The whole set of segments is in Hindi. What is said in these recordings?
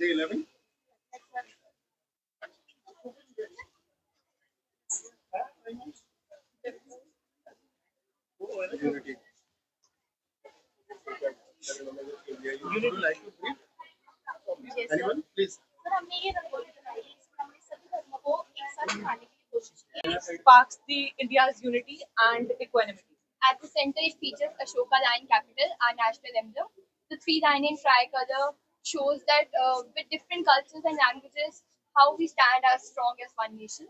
11. Unity. Would you like to brief? Yes, Anyone, please. Sir हमने ये रंगोली बनाई है इसमें हमने सभी धर्मों को एक साथ दिखाने की कोशिश की है. Sparks the India's unity and equanimity. At the center it features Ashoka Lion Capital, our national emblem. The three-lion tricolor shows that with different cultures and languages, how we stand as strong as one nation.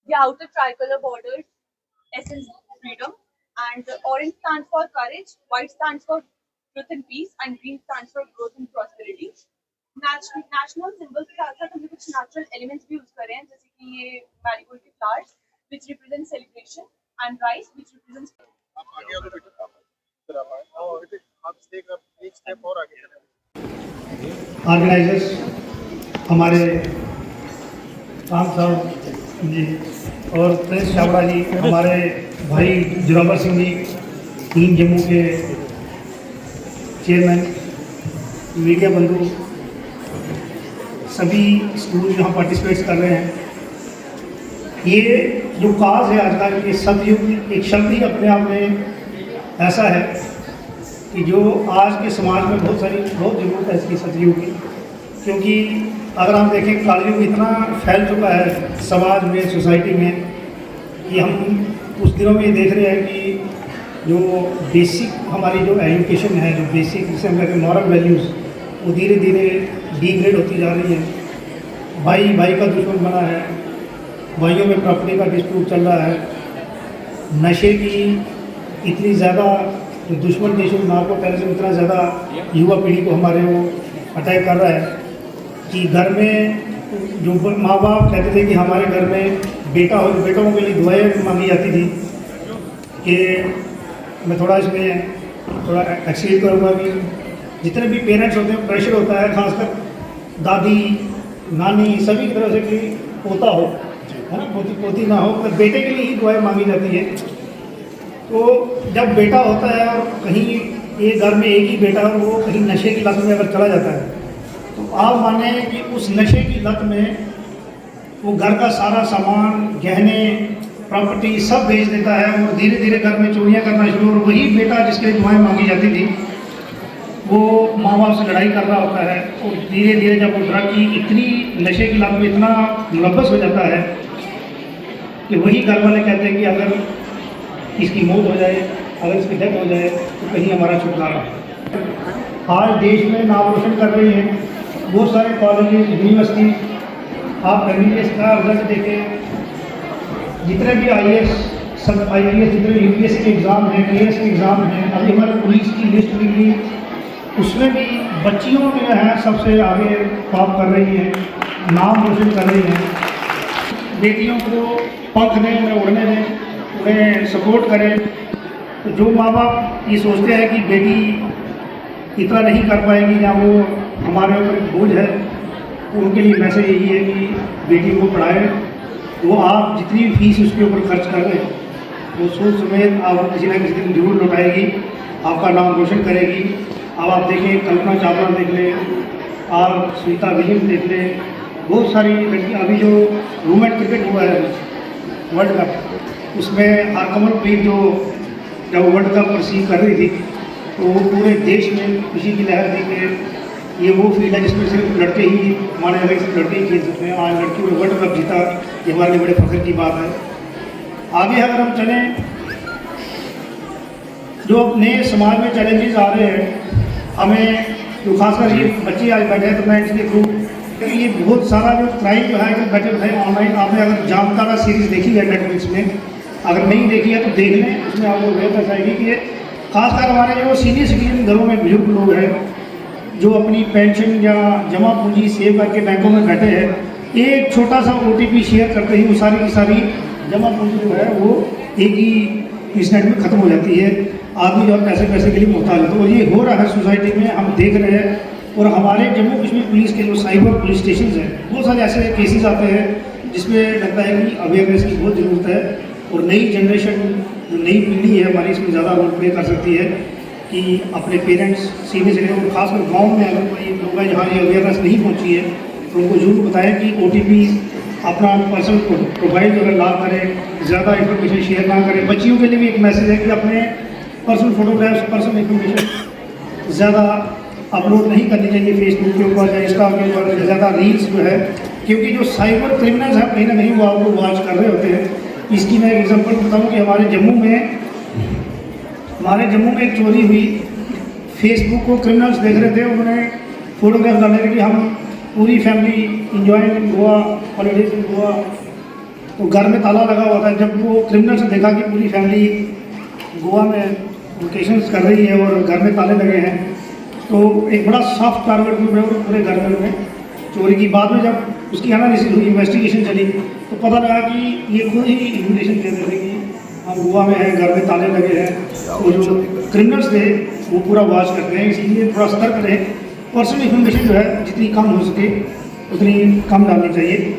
The outer tricolor border essence freedom, and the orange stands for courage, white stands for truth and peace, and green stands for growth and prosperity. National symbols के साथ साथ हमने कुछ natural elements भी use करे हैं, जैसे कि ये marigold के flowers which represent celebration and rice which represents. आप आगे आओ बेटा. सर आप आए. आओ आगे तक. आप एक स्टेप और आगे चलें. ऑर्गेनाइजर्स हमारे राम साहब जी और प्रिंस छाबड़ा जी, हमारे भाई जोरावर सिंह जी, टीम जम्मू के चेयरमैन, मीडिया बंधु, सभी स्टूडेंट यहाँ पार्टिसिपेट कर रहे हैं. ये जो काज है आज का, ये सतयुग एक शब्द ही अपने आप में ऐसा है कि जो आज के समाज में बहुत ज़रूरत है इसकी, सतयुग की. क्योंकि अगर हम देखें कलयुग इतना फैल चुका है समाज में, सोसाइटी में, कि हम उस दिनों में ये देख रहे हैं कि जो बेसिक हमारी जो एजुकेशन है, जो बेसिक जिसे हम कहते हैं मॉरल वैल्यूज़, वो धीरे धीरे डिग्रेड होती जा रही है. भाई भाई का दुश्मन बना है, भाइयों में प्रॉपर्टी का डिस्प्यूट चल रहा है, नशे की इतनी ज़्यादा दुश्मन देशों नार्को टेररिज्म इतना ज़्यादा युवा पीढ़ी को हमारे वो अटैक कर रहा है कि घर में जो माँ बाप कहते थे कि हमारे घर में बेटा हो, बेटों के लिए दुआएं मांगी जाती थी. कि मैं थोड़ा इसमें थोड़ा एक्सीड करूँगा कि जितने भी पेरेंट्स होते हैं प्रेशर होता है, खासकर दादी नानी सभी की तरफ से कि पोता हो, है ना, पोती ना हो, तो बेटे के लिए ही दुआएं मांगी जाती है. तो जब बेटा होता है और कहीं एक घर में एक ही बेटा और वो कहीं नशे की लत में अगर चला जाता है, तो आप माने कि उस नशे की लत में वो घर का सारा सामान, गहने, प्रॉपर्टी सब बेच देता है और धीरे धीरे घर में चोरियां करना शुरू. और वही बेटा जिसके लिए दुआएं मांगी जाती थी, वो माँ बाप से लड़ाई कर रहा होता है. और धीरे धीरे जब वो ड्रग की इतनी नशे की लत में इतना मुलव्वस हो जाता है कि वही घर वाले कहते हैं कि अगर इसकी मौत हो जाए, अगर इसकी डेथ हो जाए, तो कहीं हमारा छुटकारा है. आज देश में नाम रोशन कर रही हैं बहुत सारे कॉलेज, यूनिवर्सिटी. आप एमबीबीएस का रिजल्ट देखें, जितने भी IAS जितने भी UPSC के एग्ज़ाम हैं, KS के एग्ज़ाम हैं, अभी हमारे पुलिस की लिस्ट निकली, उसमें भी बच्चियों जो है सबसे आगे टॉप कर रही हैं, नाम रोशन कर रही हैं. बेटियों को पंख दें, उन्हें उड़ने दें, उन्हें सपोर्ट करें. तो जो माँ बाप ये सोचते हैं कि बेटी इतना नहीं कर पाएगी या वो हमारे ऊपर बोझ है, तो उनके लिए मैसेज यही है कि बेटी को पढ़ाएं. वो आप जितनी भी फीस उसके ऊपर खर्च कर रहे हैं, वो सूद समेत आप किसी न किसी दिन जरूर लौटाएगी, आपका नाम रोशन करेगी. अब आप देखें, कल्पना चावला देख लें, आप सुनीता विलियम्स देख लें, बहुत सारी लड़कियाँ. अभी जो वुमेन क्रिकेट हुआ है वर्ल्ड कप, उसमें हरकमलप्रीत जो जब वर्ल्ड कप रिसीव कर रही थी, तो वो पूरे देश में खुशी की लहर थी कि ये वो फील्ड है जिसमें सिर्फ लड़के ही माने जाते, सिर्फ लड़के ही खेल सकते हैं. आज लड़कियों ने वर्ल्ड कप जीता, ये हमारे लिए बड़े फख्र की बात है. आगे अगर हम चलें, जो नए समाज में चैलेंजेस आ रहे हैं, हमें जो खासकर ये बच्चे आज बैठे हैं, तो मैं इसके थ्रू ये बहुत सारा जो क्राइम जो है बैठे बैठे ऑनलाइन, आपने अगर जानता सीरीज़ देखी है नेटफ्लिक्स में, अगर नहीं देखी है तो देख लें. उसमें आपको अवेयरनेस आएगी कि खासकर हमारे जो सीनियर सिटीजन घरों में बुजुर्ग लोग हैं, जो अपनी पेंशन या जमा पूंजी सेव करके बैंकों में बैठे हैं, एक छोटा सा OTP शेयर करते ही वो सारी की सारी जमा पूंजी जो है वो एक ही इंस्टेंट में ख़त्म हो जाती है. आदमी जो पैसे के लिए मोहताज है. तो ये हो रहा है सोसाइटी में, हम देख रहे हैं. और हमारे जम्मू कश्मीर पुलिस के जो साइबर पुलिस स्टेशन हैं, बहुत सारे ऐसे केसेस आते हैं जिसमें लगता है कि अवेयरनेस की बहुत ज़रूरत है और नई जनरेशन, जो नई पीढ़ी है हमारी, इसमें ज़्यादा रोल प्ले कर सकती है कि अपने पेरेंट्स सीधे से और ख़ासकर गांव में अगर कोई लोग हैं जहाँ ये अवेयरनेस नहीं पहुँची है तो उनको जरूर बताएं कि OTP अपना पर्सनल प्रोफाइल जो है ना करें, ज़्यादा इन्फॉर्मेशन शेयर ना करें। बच्चियों के लिए भी एक मैसेज है कि अपने पर्सनल फोटोग्राफ्स, पर्सनल इन्फॉर्मेशन ज़्यादा अपलोड नहीं करनी चाहिए फेसबुक के ऊपर या इंस्टा के ऊपर, ज़्यादा रील्स जो है, क्योंकि जो साइबर क्रिमिनल्स हैं कहीं ना कहीं वो आपको वॉच कर रहे होते हैं। इसकी मैं एक एग्जांपल बताऊं कि हमारे जम्मू में एक चोरी हुई। फेसबुक को क्रिमिनल्स देख रहे थे, उन्होंने फोटोग्राफ डालने लगे कि हम पूरी family enjoy in Goa, holidays in Goa. तो घर में ताला लगा हुआ था। जब वो क्रिमिनल्स ने देखा कि पूरी फैमिली गोवा में वेकेशंस कर रही है और घर में ताले लगे हैं, तो एक बड़ा सॉफ्ट टारगेट पूरे घर में चोरी की। बाद में जब उसकी एनालिसिस हुई, इन्वेस्टिगेशन चली, तो पता लगा कि ये खुद ही इन्विटेशन दे रहे थे कि हम गोवा में हैं, घर में ताले लगे हैं। और जो क्रिमिनल्स थे वो पूरा वॉच करते हैं, इसलिए थोड़ा सतर्क रहे। पर्सनल इन्फॉर्मेशन जो है जितनी कम हो सके उतनी कम डालनी चाहिए।